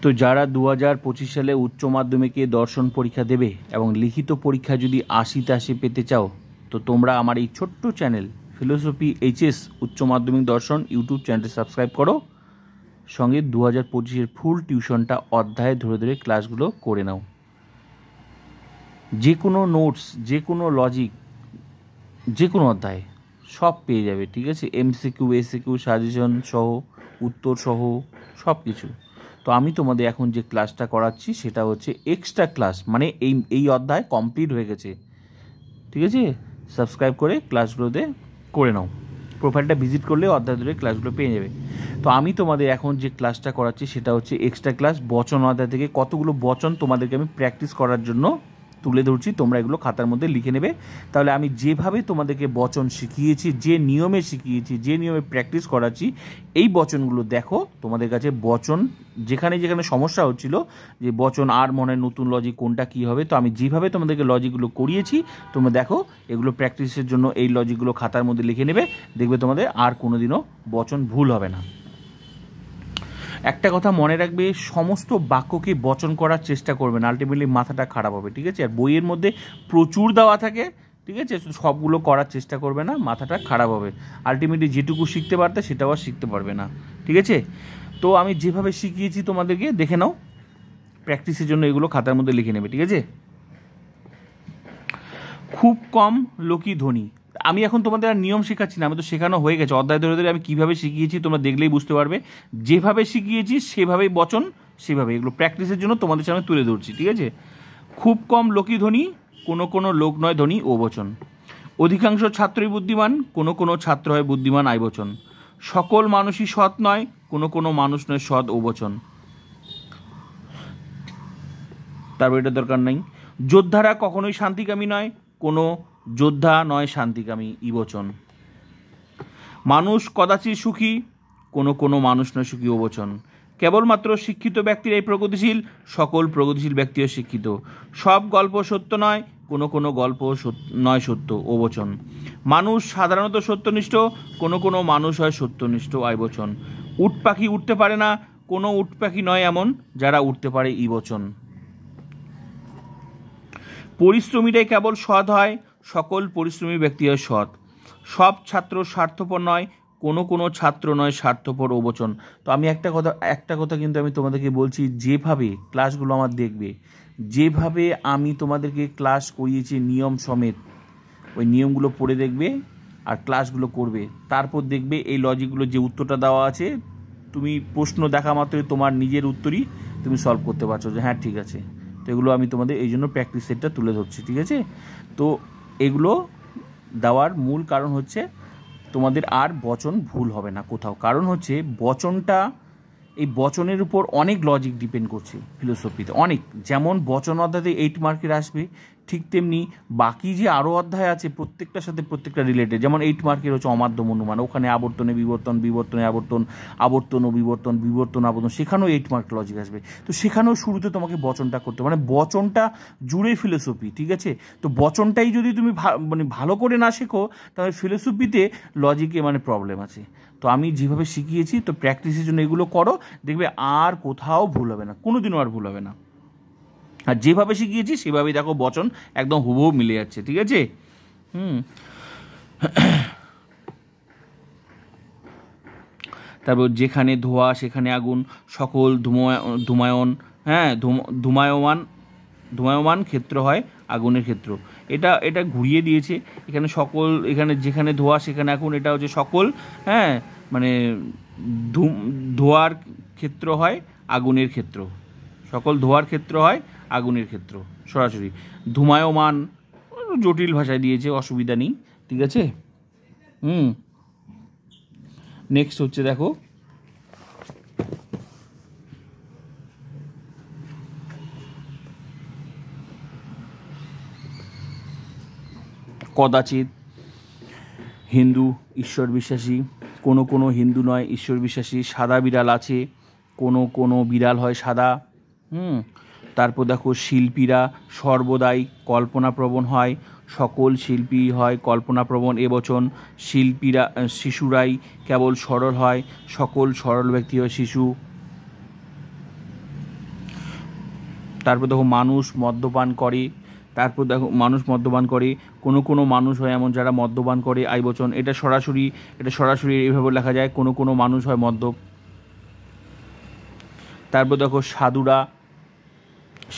তো যারা 2025 সালে উচ্চ মাধ্যমিকে দর্শন পরীক্ষা দেবে এবং লিখিত পরীক্ষা যদি 80তে 80 পেতে চাও, তো তোমরা আমার এই ছোট্ট চ্যানেল ফিলোসফি এইচএস উচ্চ মাধ্যমিক দর্শন ইউটিউব চ্যানেলটি সাবস্ক্রাইব করো। সঙ্গে 2025-এর ফুল টিউশনটা অধ্যায়ে ধরে ধরে ক্লাসগুলো করে নাও। যে কোনো নোটস, যে কোনো লজিক, যে কোনো অধ্যায় সব পেয়ে যাবে, ঠিক আছে? এমসিকিউ, এসিকিউ, সাজেশন সহ, উত্তর সহ সব কিছু। তো আমি তোমাদের এখন যে ক্লাসটা করাচ্ছি সেটা হচ্ছে এক্সট্রা ক্লাস, মানে এই অধ্যায় কমপ্লিট হয়ে গেছে, ঠিক আছে? সাবস্ক্রাইব করে ক্লাসগুলোতে করে নাও। প্রোফাইলটা ভিজিট করলে অধ্যায় ধরে ক্লাসগুলো পেয়ে যাবে। তো আমি তোমাদের এখন যে ক্লাসটা করাচ্ছি সেটা হচ্ছে এক্সট্রা ক্লাস বচন অধ্যায় থেকে কতগুলো বচন তোমাদেরকে আমি প্র্যাকটিস করার জন্য তুলে ধরছি। তোমরা এগুলো খাতার মধ্যে লিখে নেবে। তাহলে আমি যেভাবে তোমাদেরকে বচন শিখিয়েছি, যে নিয়মে শিখিয়েছি, যে নিয়মে প্র্যাকটিস করাচ্ছি, এই বচনগুলো দেখো তোমাদের কাছে বচন যেখানে যেখানে সমস্যা হচ্ছিল যে বচন আর মনে হয় নতুন লজিক কোনটা কী হবে, তো আমি যেভাবে তোমাদেরকে লজিকগুলো করিয়েছি তোমরা দেখো, এগুলো প্র্যাকটিসের জন্য এই লজিকগুলো খাতার মধ্যে লিখে নেবে। দেখবে তোমাদের আর কোনোদিনও বচন ভুল হবে না। একটা কথা মনে রাখবে, সমস্ত বাক্যকে বচন করার চেষ্টা করবে না, আলটিমেটলি মাথাটা খারাপ হবে, ঠিক আছে? আর বইয়ের মধ্যে প্রচুর দেওয়া থাকে, ঠিক আছে? সবগুলো করার চেষ্টা করবে না, মাথাটা খারাপ হবে। আলটিমেটলি যেটুকু শিখতে পারতে সেটাও আর শিখতে পারবে না, ঠিক আছে? তো আমি যেভাবে শিখিয়েছি তোমাদেরকে দেখে নাও, প্র্যাকটিসের জন্য এগুলো খাতার মধ্যে লিখে নেবে, ঠিক আছে? খুব কম লোকই ধনী। আমি এখন তোমাদের আর নিয়ম শেখাচ্ছি না, আমি তো শেখানো হয়ে গেছে। অধ্যায় ধরে ধরে আমি কীভাবে শিখিয়েছি তোমরা দেখলেই বুঝতে পারবে। যেভাবে শিখিয়েছি সেভাবেই বচন, সেভাবে এগুলো প্র্যাকটিসের জন্য তোমাদের সামনে তুলে ধরছি, ঠিক আছে? খুব কম লোকই ধনী, কোনো কোনো লোক নয় ধনী ও বচন। অধিকাংশ ছাত্রই বুদ্ধিমান, কোনো কোনো ছাত্র হয় বুদ্ধিমান আই বচন। সকল মানুষই সৎ নয়, কোনো কোনো মানুষ নয় সৎ ও বচন। তারপর এটা দরকার নাই। যোদ্ধারা কখনোই শান্তিকামী নয়, কোনো যোদ্ধা নয় শান্তিকামী ই বচন। মানুষ কদাচিৎ সুখী, কোনো কোনো মানুষ নয় সুখী ও বচন। কেবলমাত্র শিক্ষিত ব্যক্তিরাই প্রগতিশীল, সকল প্রগতিশীল ব্যক্তিও শিক্ষিত। সব গল্প সত্য নয়, কোনো কোনো গল্প নয় সত্য ও বচন। মানুষ সাধারণত সত্যনিষ্ঠ, কোনো কোনো মানুষ হয় সত্যনিষ্ঠ আই বচন। উট পাখি উঠতে পারে না, কোনো উট পাখি নয় এমন যারা উঠতে পারে ই বচন। পরিশ্রমীরাই কেবল সৎ হয়, সকল পরিশ্রমী ব্যক্তি হয় সৎ। সব ছাত্র স্বার্থপর নয়, কোনো কোনো ছাত্র নয় স্বার্থপর ও বচন। তো আমি একটা কথা কিন্তু আমি তোমাদেরকে বলছি, যেভাবে ক্লাসগুলো আমার দেখবে, যেভাবে আমি তোমাদেরকে ক্লাস করিয়েছি নিয়ম সমেত, ওই নিয়মগুলো পড়ে দেখবে আর ক্লাসগুলো করবে। তারপর দেখবে এই লজিকগুলো যে উত্তরটা দেওয়া আছে, তুমি প্রশ্ন দেখা মাত্রই তোমার নিজের উত্তরই তুমি সলভ করতে পারছো যে হ্যাঁ ঠিক আছে। তো এগুলো আমি তোমাদের এই জন্য প্র্যাকটিস সেটটা তুলে ধরছি, ঠিক আছে? তো এগুলো দেওয়ার মূল কারণ হচ্ছে তোমাদের আর বচন ভুল হবে না কোথাও। কারণ হচ্ছে বচনটা, এই বচনের উপর অনেক লজিক ডিপেন্ড করছে ফিলোসফিতে, অনেক। যেমন বচন অধ্যায়তে 8 মার্কের আসবে, ঠিক তেমনি বাকি যে আরও অধ্যায় আছে প্রত্যেকটার সাথে প্রত্যেকটা রিলেটেড। যেমন 8 মার্কের হচ্ছে অমাধ্যম অনুমান, ওখানে আবর্তনে বিবর্তন, বিবর্তনে আবর্তন, আবর্তন ও বিবর্তন, বিবর্তন আবর্তন, সেখানেও 8 মার্ক লজিক আসবে। তো সেখানেও শুরুতে তোমাকে বচনটা করতে, মানে বচনটা জুড়ে ফিলোসফি, ঠিক আছে? তো বচনটাই যদি তুমি মানে ভালো করে না শেখো, তাহলে ফিলোসফিতে লজিকে মানে প্রবলেম আছে। তো আমি যেভাবে শিখিয়েছি, তো প্র্যাকটিসের জন্য এগুলো করো, দেখবে আর কোথাও ভুল হবে না, কোনোদিনও আর ভুল হবে না। আর যেভাবে শিখিয়েছি সেভাবেই দেখো বচন একদম হুবহু মিলে যাচ্ছে, ঠিক আছে? তারপর যেখানে ধোঁয়া সেখানে আগুন, সকল ধুমায়ন, হ্যাঁ ধুমায়মান ক্ষেত্র হয় আগুনের ক্ষেত্র। এটা ঘুরিয়ে দিয়েছে এখানে। সকল, এখানে যেখানে ধোঁয়া সেখানে আগুন, এটা হচ্ছে সকল, হ্যাঁ, মানে ধোঁয়ার ক্ষেত্র হয় আগুনের ক্ষেত্র, সকল ধোঁয়ার ক্ষেত্র হয় আগুনের ক্ষেত্র, সরাসরি। ধুমায়মান জটিল ভাষায় দিয়েছে, অসুবিধা নেই, ঠিক আছে? নেক্সট হচ্ছে দেখো, কদাচিৎ হিন্দু ঈশ্বর বিশ্বাসী, কোনো কোনো হিন্দু নয় ঈশ্বর বিশ্বাসী। সাদা বিড়াল আছে, কোনো কোনো বিড়াল হয় সাদা। তারপর দেখো শিল্পীরা সর্বদাই কল্পনাপ্রবণ হয়, সকল শিল্পী হয় কল্পনাপ্রবণ এবচন। শিশুরাই কেবল সরল হয়, সকল সরল ব্যক্তি হয় শিশু। তারপর দেখো মানুষ মদ্যপান করে, তারপর দেখো মানুষ মদ্যপান করে, কোনো কোনো মানুষ হয় এমন যারা মদ্যপান করে, আই বচন। এটা সরাসরি এইভাবে লেখা যায়, কোনো কোনো মানুষ হয় মদ্যপ। তারপর দেখো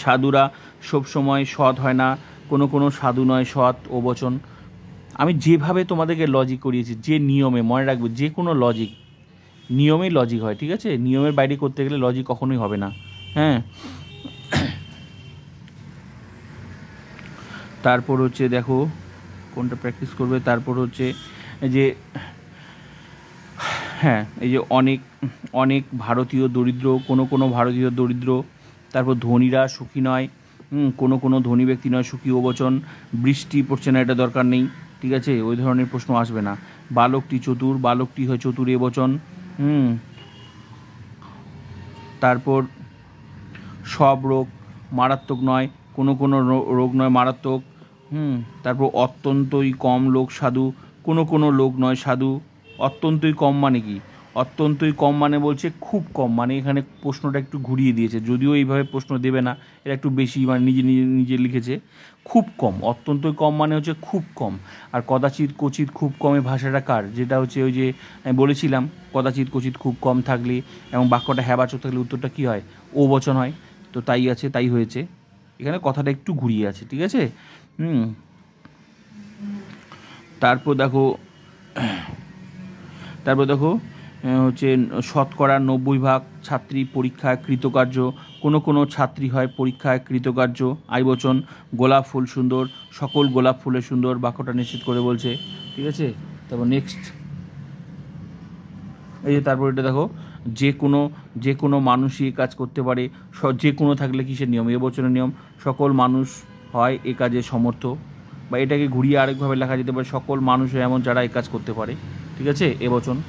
সাধুরা সবসময় সৎ হয় না, কোনো কোনো সাধু নয় সৎ, ও বচন। আমি যেভাবে তোমাদেরকে লজিক করিয়েছি, যে নিয়মে, মনে রাখবে যে কোনো লজিক নিয়মেই লজিক হয়, ঠিক আছে? নিয়মের বাইরে করতে গেলে লজিক কখনোই হবে না। হ্যাঁ, তারপর হচ্ছে দেখো কোনটা প্র্যাকটিস করবে। তারপর হচ্ছে যে হ্যাঁ, এই যে অনেক ভারতীয় দরিদ্র, কোনো কোনো ভারতীয় দরিদ্র। তারপর ধনীরা সুখী নয়, কোনো কোনো ধনী ব্যক্তি নয় সুখী, ও বচন। বৃষ্টি পড়ছে না, এটা দরকার নেই, ঠিক আছে? ওই ধরনের প্রশ্ন আসবে না। বালকটি হয় চতুর, এ বচন। তারপর সব রোগ মারাত্মক নয়, কোনো কোনো রোগ নয় মারাত্মক। তারপর অত্যন্তই কম লোক সাধু, কোনো কোনো লোক নয় সাধু। অত্যন্তই কম মানে কি? অত্যন্তই কম মানে বলছে খুব কম, মানে এখানে প্রশ্নটা একটু ঘুরিয়ে দিয়েছে, যদিও এইভাবে প্রশ্ন দেবে না, এটা একটু বেশি মানে নিজে লিখেছে। খুব কম, অত্যন্তই কম মানে হচ্ছে খুব কম। আর কদাচিৎ কচিৎ খুব কমে ভাষাটা কার? যেটা হচ্ছে ওই যে আমি বলেছিলাম, কদাচিৎ কচিৎ খুব কম থাকলে এবং বাক্যটা হ্যাবাচক থাকলে উত্তরটা কী হয়? ও বচন হয়। তো তাই আছে, তাই হয়েছে, এখানে কথাটা একটু ঘুরিয়ে আছে, ঠিক আছে? তারপর দেখো হচ্ছে 90% ছাত্রী পরীক্ষায় কৃতকার্য, কোনো কোনো ছাত্রী হয় পরীক্ষায় কৃতকার্য, আই বচন। গোলাপ ফুল সুন্দর, সকল গোলাপ ফুলের সুন্দর, বাক্যটা নিশ্চিত করে বলছে, ঠিক আছে? তারপর নেক্সট এই যে তারপর এটা দেখো, যে কোনো মানুষই কাজ করতে পারে, যে কোনো থাকলে কিসের নিয়ম? এ বচনের নিয়ম। সকল মানুষ হয় এ কাজে সমর্থ, বা এটাকে ঘুরিয়ে আরেকভাবে লেখা যেতে পারে, সকল মানুষ এমন যারা এই কাজ করতে পারে, ঠিক আছে? এ বচন।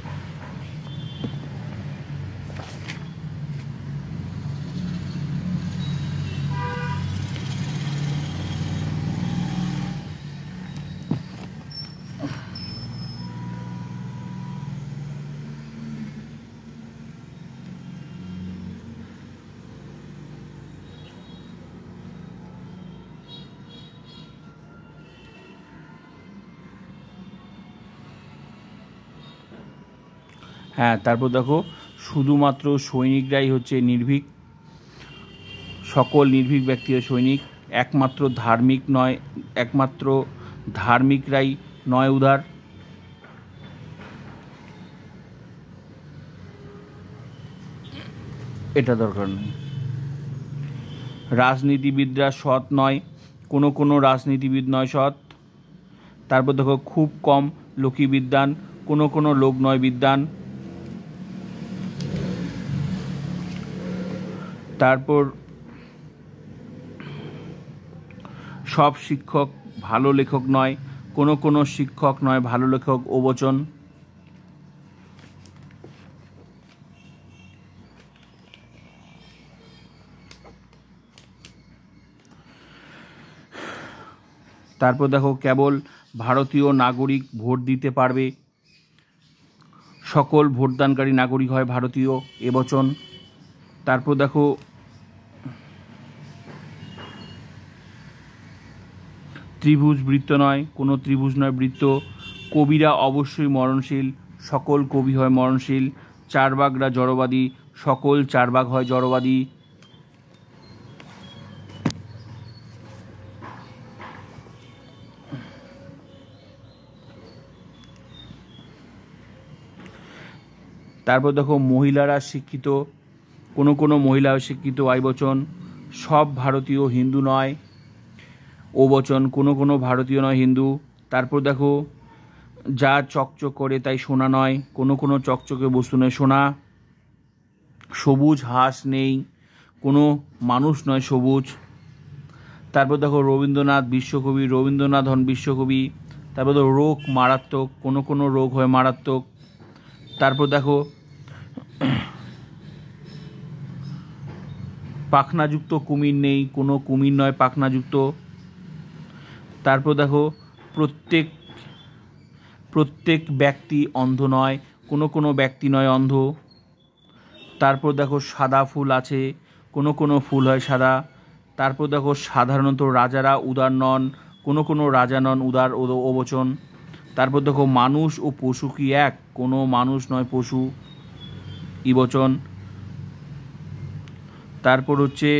হ্যাঁ, তারপর দেখো শুধুমাত্র সৈনিকরাই হচ্ছে নির্ভীক, সকল নির্ভীক ব্যক্তি সৈনিক। একমাত্র ধার্মিকরাই নয় উদার। এটা দরকার নেই। রাজনীতিবিদরা সৎ নয়, কোনো কোনো রাজনীতিবিদ নয় সৎ। তারপর দেখো খুব কম লোকই বিদ্বান, কোনো কোনো লোক নয় বিদ্বান। তারপর সব শিক্ষক ভালো লেখক নয়, কোনো কোনো শিক্ষক নয় ভালো লেখক, ও বচন। তারপর দেখো কেবল ভারতীয় নাগরিক ভোট দিতে পারবে, সকল ভোটদানকারী নাগরিক হয় ভারতীয়, এ বচন। তারপর দেখো ত্রিভুজ বৃত্ত নয়, কোনো ত্রিভুজ নয় বৃত্ত। কবিরা অবশ্যই মরণশীল, সকল কবি হয় মরণশীল। চারবাগরা জড়বাদী, সকল চারবাগ হয় জড়বাদী। তারপর দেখো মহিলারা শিক্ষিত, কোনো কোনো মহিলা শিক্ষিত, আই বচন। সব ভারতীয় হিন্দু নয়, ও বচন। কোনো কোনো ভারতীয় নয় হিন্দু। তারপর দেখো যা চকচক করে তাই সোনা নয়, কোনো কোনো চকচকে বস্তু নয় সোনা। সবুজ হাঁস নেই, কোনো মানুষ নয় সবুজ। তারপর দেখো রবীন্দ্রনাথ বিশ্বকবি, রবীন্দ্রনাথ হন বিশ্বকবি। তারপর দেখো রোগ মারাত্মক, কোনো কোনো রোগ হয় মারাত্মক। তারপর দেখো পাখনাযুক্ত কুমির নেই, কোনো কুমির নয় পাখনাযুক্ত। তারপর দেখো প্রত্যেক ব্যক্তি অন্ধ নয়, কোনো কোনো ব্যক্তি নয় অন্ধ। তারপর দেখো সাদা ফুল আছে, কোনো কোনো ফুল হয় সাদা। তারপর দেখো সাধারণত রাজারা উদার নন, কোনো কোনো রাজা নন উদার ও বচন। তারপর দেখো মানুষ ও পশু কি এক, কোনো মানুষ নয় পশু, ই বচন। তারপর হচ্ছে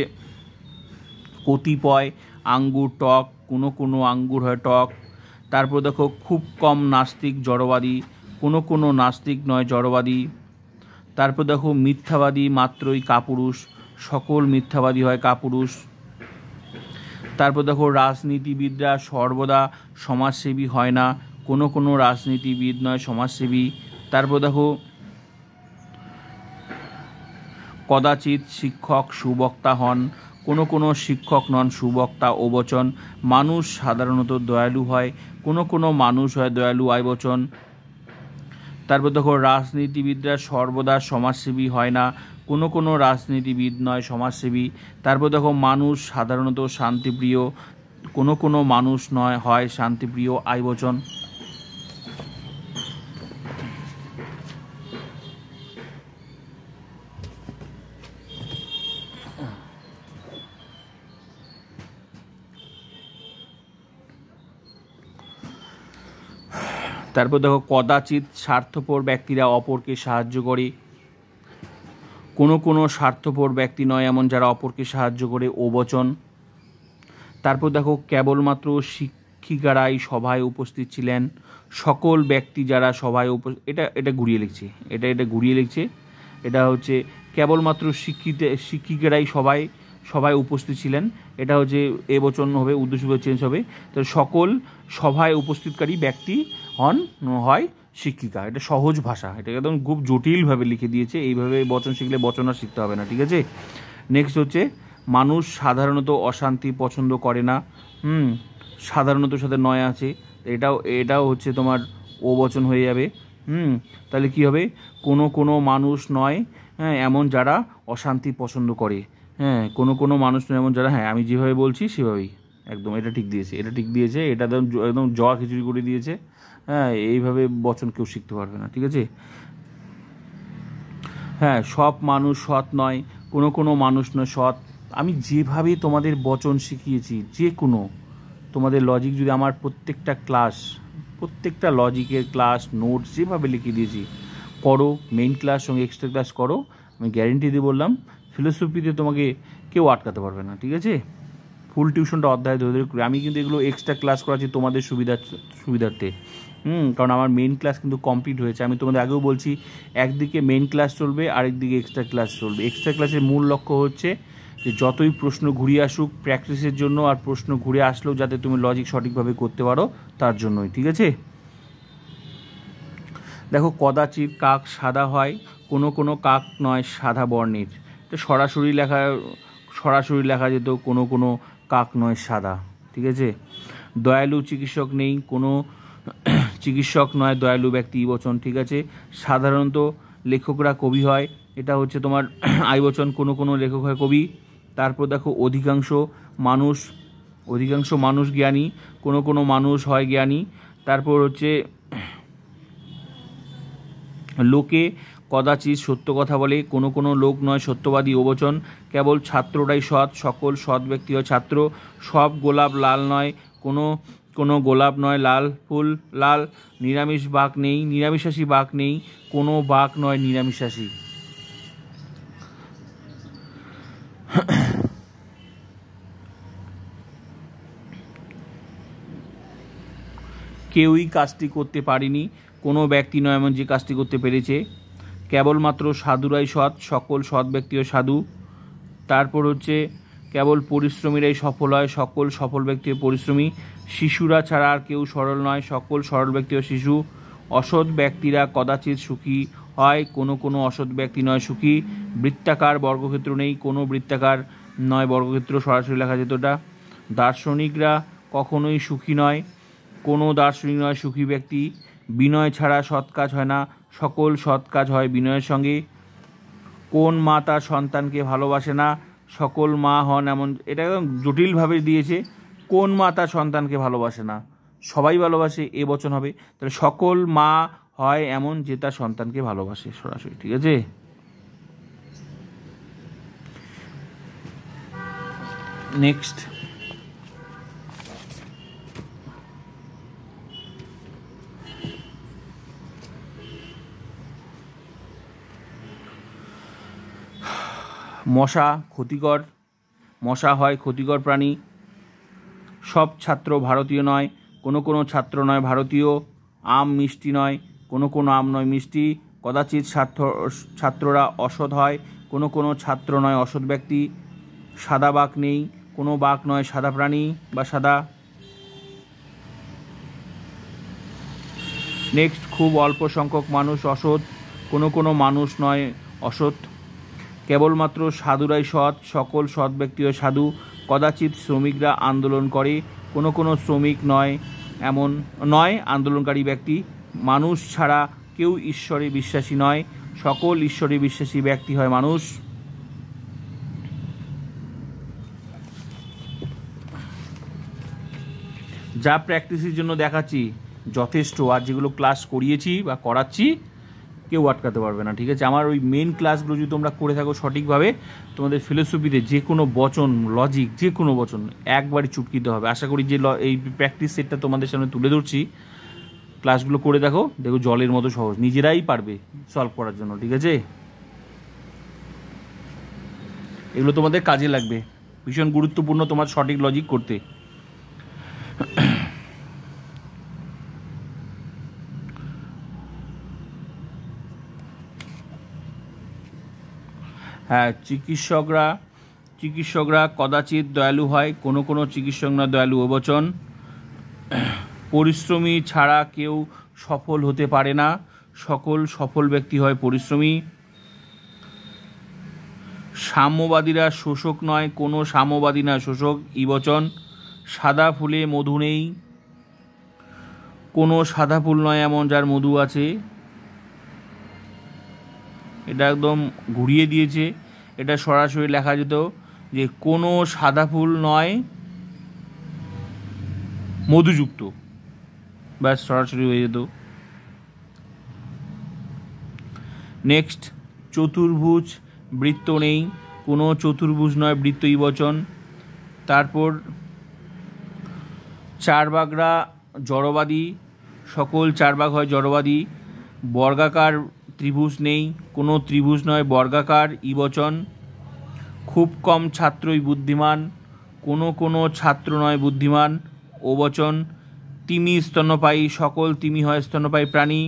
কতিপয় আঙ্গুর টক, কোনো কোনো আঙ্গুর হয় টক। তারপর দেখো খুব কম নাস্তিক জড়বাদী, কোনো কোনো নাস্তিক নয় জড়বাদী। তারপর দেখো মিথ্যাবাদী মাত্রই কাপুরুষ, সকল মিথ্যাবাদী হয় কাপুরুষ। তারপর দেখো রাজনীতিবিদরা সর্বদা সমাজসেবী হয় না, কোনো কোনো রাজনীতিবিদ নয় সমাজসেবী। তারপর দেখো কদাচিৎ শিক্ষক সুবক্তা হন, কোনো কোনো শিক্ষক নন সুবক্তা ও বচন। মানুষ সাধারণত দয়ালু হয়, কোনো কোনো মানুষ হয় দয়ালু আই বচন। তারপর দেখো রাজনীতিবিদরা সর্বদা সমাজসেবী হয় না, কোনো কোনো রাজনীতিবিদ নয় সমাজসেবী। তারপর দেখো মানুষ সাধারণত শান্তিপ্রিয়, কোনো কোনো মানুষ নয় হয় শান্তিপ্রিয় আই বচন। তারপর দেখো কদাচিৎ স্বার্থপর ব্যক্তিরা অপরকে সাহায্য করে, কোনো কোনো স্বার্থপর ব্যক্তি নয় এমন যারা অপরকে সাহায্য করে ও বচন। তারপর দেখো কেবলমাত্র শিক্ষিকারাই সভায় উপস্থিত ছিলেন, সকল ব্যক্তি যারা সভায় এটা এটা ঘুরিয়ে লিখছে, এটা ঘুরিয়ে লিখছে। এটা হচ্ছে কেবলমাত্র শিক্ষিকারাই সভায় উপস্থিত ছিলেন, এটা হচ্ছে এ বচন হবে, উদ্দেশ্য চেঞ্জ হবে। তো সকল সভায় উপস্থিতকারী ব্যক্তি হয় শিক্ষিকা। এটা সহজ ভাষা, এটা একদম খুব জটিলভাবে লিখে দিয়েছে, এইভাবে বচন শিখলে বচন আর শিখতে হবে না, ঠিক আছে। নেক্সট হচ্ছে মানুষ সাধারণত অশান্তি পছন্দ করে না, সাধারণত সাথে নয় আছে, এটাও হচ্ছে তোমার ও বচন হয়ে যাবে। তাহলে কি হবে, কোনো কোনো মানুষ নয় এমন যারা অশান্তি পছন্দ করে, কোনো কোনো মানুষ নয় এমন যারা, আমি যেভাবে বলছি সেভাবেই একদম এটা ঠিক দিয়েছে, এটা একদম জয়া খিচুড়ি করে দিয়েছে। এইভাবে বচন কেউ শিখতে পারবে না, ঠিক আছে। সব মানুষ সৎ নয়, কোনো কোনো মানুষ নয় সৎ। আমি যেভাবে তোমাদের বচন শিখিয়েছি, যে কোনো তোমাদের লজিক যদি আমার প্রত্যেকটা লজিকের ক্লাস নোটস যেভাবে লিখে দিয়েছি করো, মেইন ক্লাস সঙ্গে এক্সট্রা ক্লাস করো, আমি গ্যারেন্টি দিয়ে বললাম ফিলোসফিতে তোমাকে কেউ আটকাতে পারবে না, ঠিক আছে। ফুল টিউশনটা অধ্যায় ধরে ধরে করে আমি কিন্তু এগুলো এক্সট্রা ক্লাস করাচ্ছি তোমাদের সুবিধার্থে, কারণ আমার মেইন ক্লাস কিন্তু কমপ্লিট হয়েছে। আমি তোমাদের আগেও বলছি, একদিকে মেইন ক্লাস চলবে, আরেকদিকে এক্সট্রা ক্লাস চলবে। এক্সট্রা ক্লাসের মূল লক্ষ্য হচ্ছে যে যতই প্রশ্ন ঘুরিয়ে আসুক প্র্যাকটিসের জন্য, আর প্রশ্ন ঘুরে আসলেও যাতে তুমি লজিক সঠিকভাবে করতে পারো তার জন্যই, ঠিক আছে। দেখো কদাচিৎ কাক সাদা হয়, কোনো কোনো কাক নয় সাদা বর্ণের। তো সরাসরি লেখা যেত কোনো কোনো কাক নয় সাদা, ঠিক আছে। দয়ালু চিকিৎসক নেই, কোনো চিকিৎসক নয় দয়ালু ব্যক্তি বচন, ঠিক আছে। সাধারণত লেখকরা কবি হয়, এটা হচ্ছে তোমার আই বচন, কোনো কোনো লেখক হয় কবি। তারপর দেখো অধিকাংশ মানুষ জ্ঞানী, কোনো কোনো মানুষ হয় জ্ঞানী। তারপর হচ্ছে লোকে কদাচিৎ সত্য কথা বলে, কোনো কোনো লোক নয় সত্যবাদী ও বচন। কেবল ছাত্ররাই সৎ, সকল সৎ ব্যক্তি হয় ছাত্র। সব গোলাপ লাল নয়, কোনো কোনো গোলাপ নয় লাল ফুল লাল। নিরামিষাশী বাঘ নেই, কোনো বাঘ নয় নিরামিষাশী। কেউই কাজটি করতে পারেনি, কোনো ব্যক্তি নয় এমন যে কাজটি করতে পেরেছে। কেবলমাত্র সাধুরাই সৎ, সকল সৎ ব্যক্তিও সাধু। তারপর হচ্ছে কেবল পরিশ্রমীরাই সফল হয়, সকল সফল ব্যক্তিও পরিশ্রমী। শিশুরা ছাড়া আর কেউ সরল নয়, সকল সরল ব্যক্তিও শিশু। অসৎ ব্যক্তিরা কদাচিৎ সুখী হয়, কোনো কোনো অসৎ ব্যক্তি নয় সুখী। বৃত্তাকার বর্গক্ষেত্র নেই, কোনো বৃত্তাকার নয় বর্গক্ষেত্র, সরাসরি লেখা যেত এটা। দার্শনিকরা কখনোই সুখী নয়, কোনো দার্শনিক নয় সুখী ব্যক্তি। বিনয় ছাড়া সৎ কাজ হয় না, সকল সৎ কাজ হয় বিনয়ের সঙ্গে। কোন মা তার সন্তানকে ভালোবাসে না, সকল মা হন এমন, এটা একদম জটিলভাবে দিয়েছে। কোন মা তার সন্তানকে ভালোবাসে না, সবাই ভালোবাসে, এ বচন হবে। তাহলে সকল মা হয় এমন যে তার সন্তানকে ভালোবাসে সরাসরি, ঠিক আছে। নেক্সট, মশা ক্ষতিকর, মশা হয় ক্ষতিকর প্রাণী। সব ছাত্র ভারতীয় নয়, কোনো কোনো ছাত্র নয় ভারতীয়। আম মিষ্টি নয়, কোনো কোনো আম নয় মিষ্টি। কদাচিৎ ছাত্ররা অসৎ হয়, কোনো কোনো ছাত্র নয় অসৎ ব্যক্তি। সাদা বাঘ নেই, কোনো বাঘ নয় সাদা প্রাণী বা সাদা। নেক্সট, খুব অল্প সংখ্যক মানুষ অসৎ, কোনো কোনো মানুষ নয় অসৎ। কেবলমাত্র সাধুরাই সৎ, সকল সৎ ব্যক্তি হয় সাধু। কদাচিৎ শ্রমিকরা আন্দোলন করে, কোনো কোনো শ্রমিক নয় এমন নয় আন্দোলনকারী ব্যক্তি। মানুষ ছাড়া কেউ ঈশ্বরে বিশ্বাসী নয়, সকল ঈশ্বরে বিশ্বাসী ব্যক্তি হয় মানুষ। যা প্র্যাকটিসের জন্য দেখাচ্ছি যথেষ্ট, আর যেগুলো ক্লাস করিয়েছি বা করাচ্ছি কেউ আটকাতে পারবে না, ঠিক আছে? আমার ওই মেন ক্লাসগুলো যদি তোমরা করে থাকো সঠিকভাবে, তোমাদের ফিলোসফিতে যে কোনো বচন, লজিক, যে কোনো বচন একবারই চুটকিতে হবে। আশা করি যে এই প্র্যাকটিস সেটটা তোমাদের সামনে তুলে ধরছি, ক্লাসগুলো করে দেখো, দেখো জলের মতো সহজ, নিজেরাই পারবে সলভ করার জন্য, ঠিক আছে? এগুলো তোমাদের কাজে লাগবে, ভীষণ গুরুত্বপূর্ণ তোমার সঠিক লজিক করতে। হ্যাঁ, চিকিৎসকরা কদাচিৎ দয়ালু হয়, কোনো কোনো চিকিৎসক না দয়ালু অবচন। পরিশ্রমী ছাড়া কেউ সফল হতে পারে না, সকল সফল ব্যক্তি হয় পরিশ্রমী। সাম্যবাদীরা শোষক নয়, কোনো সাম্যবাদী না শোষক ইবচন। সাদা ফুলে মধু নেই, কোনো সাদা ফুল নয় এমন যার মধু আছে। এটা একদম ঘুরিয়ে দিয়েছে, এটা সরাসরি লেখা যেত যে কোনো সাদা ফুল নয় মধুযুক্ত, ব্যাস সরাসরি হয়ে যেত। নেক্সট, চতুর্ভুজ বৃত্ত নেই, কোনো চতুর্ভুজ নয় বৃত্ত ইবচন। তারপর চারবাগরা জড়বাদী, সকল চারবাগ হয় জড়বাদী। বর্গাকার ত্রিভুজ নেই, কোনো ত্রিভুজ নয় বর্গাকার ইবচন। খুব কম ছাত্রই বুদ্ধিমান, কোনো কোনো ছাত্র নয় বুদ্ধিমান ওবচন। তিমি স্তন্যপায়ী, সকল তিমি হয় স্তন্যপায়ী প্রাণী।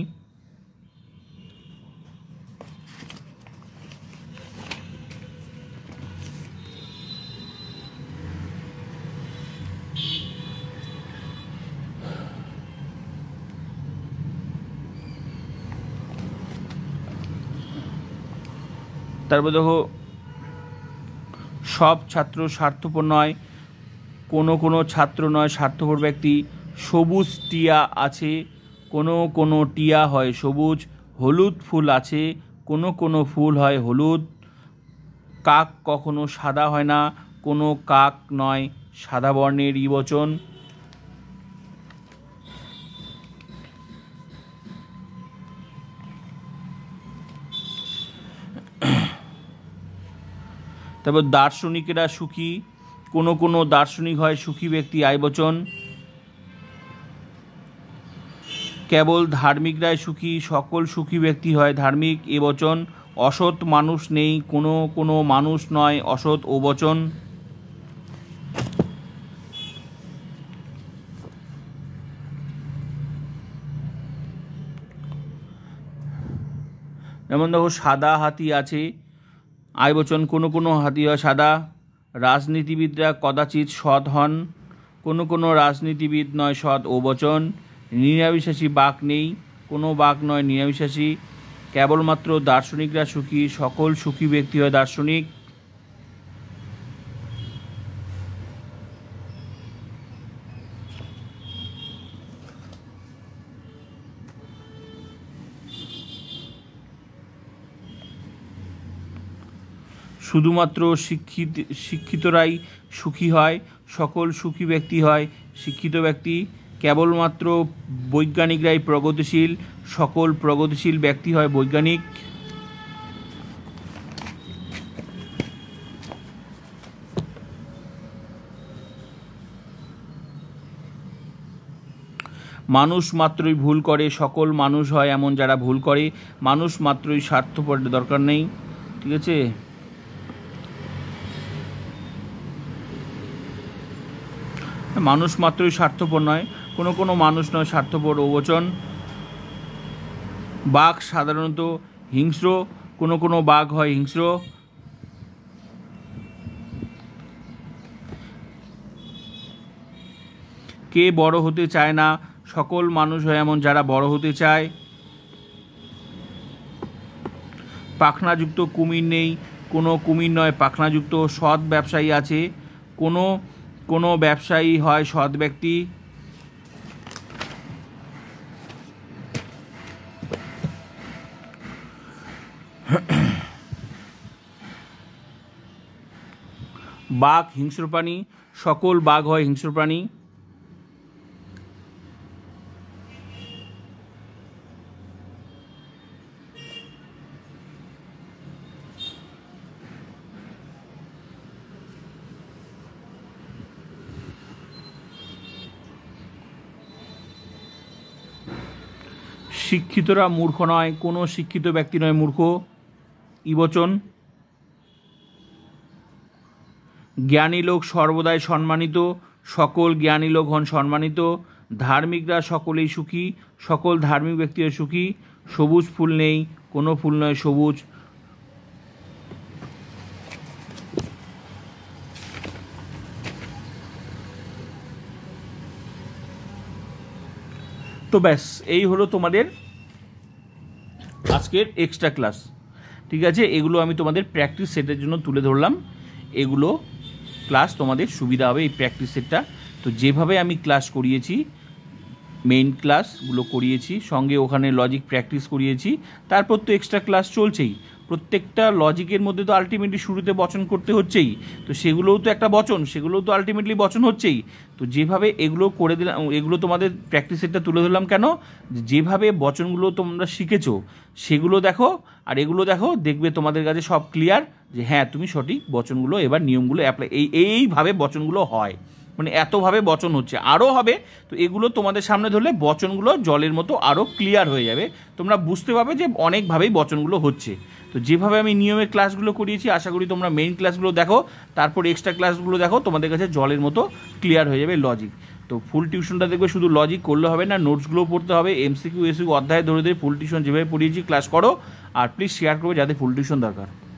তারপর দেখো, সব ছাত্র স্বার্থপর নয়, কোনো কোনো ছাত্র নয় স্বার্থপর ব্যক্তি। সবুজ টিয়া আছে, কোনো কোনো টিয়া হয় সবুজ। হলুদ ফুল আছে, কোনো কোনো ফুল হয় হলুদ। কাক কখনো সাদা হয় না, কোনো কাক নয় সাদা বর্ণের ইবচন। তারপর দার্শনিকেরা সুখী, কোনো কোনো দার্শনিক হয় সুখী ব্যক্তি আইবচন। কেবল ধার্মিকরাই সুখী, সকল সুখী ব্যক্তি হয় ধার্মিক এবচন। অসৎ মানুষ নেই, কোনো কোনো মানুষ নয় অসৎ ওবচন। যেমন দেখো, সাদা হাতি আছে আইবচন, কোনো কোনো হাতি হয় সাদা। রাজনীতিবিদরা কদাচিৎ সৎ হন, কোনো কোনো রাজনীতিবিদ নয় সৎ ওবচন। নিরামিষাশী বাঘ নেই, কোনো বাঘ নয় নিরামিষাশী। কেবলমাত্র দার্শনিকরা সুখী, সকল সুখী ব্যক্তি হয় দার্শনিক। শুধুমাত্র শিক্ষিতরাই সুখী হয়, সকল সুখী ব্যক্তি হয় শিক্ষিত ব্যক্তি। কেবলমাত্র বৈজ্ঞানিকরাই প্রগতিশীল, সকল প্রগতিশীল ব্যক্তি হয় বৈজ্ঞানিক। মানুষ মাত্রই ভুল করে, সকল মানুষ হয় এমন যারা ভুল করে, মানুষ মাত্রই স্বার্থপর, দরকার নেই। ঠিক আছে, মানুষ মাত্রই স্বার্থপর নয়, কোনো কোনো মানুষ নয় স্বার্থপর, বহুবচন। বাঘ সাধারণত হিংস্র, কোনো কোনো বাঘ হয় হিংস্র। কে বড় হতে চায় না, সকল মানুষ হয় এমন যারা বড় হতে চায়। পাখনাযুক্ত কুমির নেই, কোনো কুমির নয় পাখনাযুক্ত। সৎ ব্যবসায়ী আছে, কোনো কোনো ব্যবসায়ী হয় সৎ ব্যক্তি। বাঘ হিংস্র প্রাণী, সকল বাঘ হয় হিংস্র প্রাণী। শিক্ষিতরা মূর্খ নয়, কোনো শিক্ষিত ব্যক্তি নয় মূর্খ, ইবচন। জ্ঞানী লোক সর্বদাই সম্মানিত, সকল জ্ঞানী লোক হন সম্মানিত। ধার্মিকরা সকলেই সুখী, সকল ধার্মিক ব্যক্তিরা সুখী। সবুজ ফুল নেই, কোনো ফুল নয় সবুজ। তো ব্যাস, এই হলো তোমাদের আজকের এক্সট্রা ক্লাস। ঠিক আছে, এগুলো আমি তোমাদের প্র্যাকটিস সেটের জন্য তুলে ধরলাম। এগুলো ক্লাস তোমাদের সুবিধা হবে, এই প্র্যাকটিস সেটটা। তো যেভাবে আমি ক্লাস করিয়েছি, মেইন ক্লাসগুলো করিয়েছি, সঙ্গে ওখানে লজিক প্র্যাকটিস করিয়েছি, তারপর তো এক্সট্রা ক্লাস চলছেই। প্রত্যেকটা লজিকের মধ্যে তো আলটিমেটলি শুরুতে বচন করতে হচ্ছেই, তো সেগুলোও তো একটা বচন, সেগুলোও তো আলটিমেটলি বচন হচ্ছেই। তো যেভাবে এগুলো করে দিলাম, এগুলো তোমাদের প্র্যাকটিস সেটটা তুলে ধরলাম কেন, যেভাবে বচনগুলো তোমরা শিখেছো সেগুলো দেখো, আর এগুলো দেখো, দেখবে তোমাদের কাছে সব ক্লিয়ার যে হ্যাঁ তুমি সঠিক বচনগুলো এবার নিয়মগুলো অ্যাপ্লাই, এইভাবে বচনগুলো হয়, মানে এতভাবে বচন হচ্ছে, আরও হবে। তো এগুলো তোমাদের সামনে ধরলে বচনগুলো জলের মতো আরও ক্লিয়ার হয়ে যাবে, তোমরা বুঝতে পারবে যে অনেকভাবেই বচনগুলো হচ্ছে। তো যেভাবে আমি নিয়মের ক্লাসগুলো করিয়েছি, আশা করি তোমরা মেইন ক্লাসগুলো দেখো, তারপর এক্সট্রা ক্লাসগুলো দেখো, তোমাদের কাছে জলের মতো ক্লিয়ার হয়ে যাবে লজিক। তো ফুল টিউশনটা দেখবে শুধু লজিক করলে হবে না, নোটসগুলোও পড়তে হবে, এমসিকিউ এসিকিউ অধ্যায় ধরে ধরে ফুল টিউশন যেভাবে পড়িয়েছি ক্লাস করো, আর প্লিজ শেয়ার করবে যাদের ফুল টিউশন দরকার।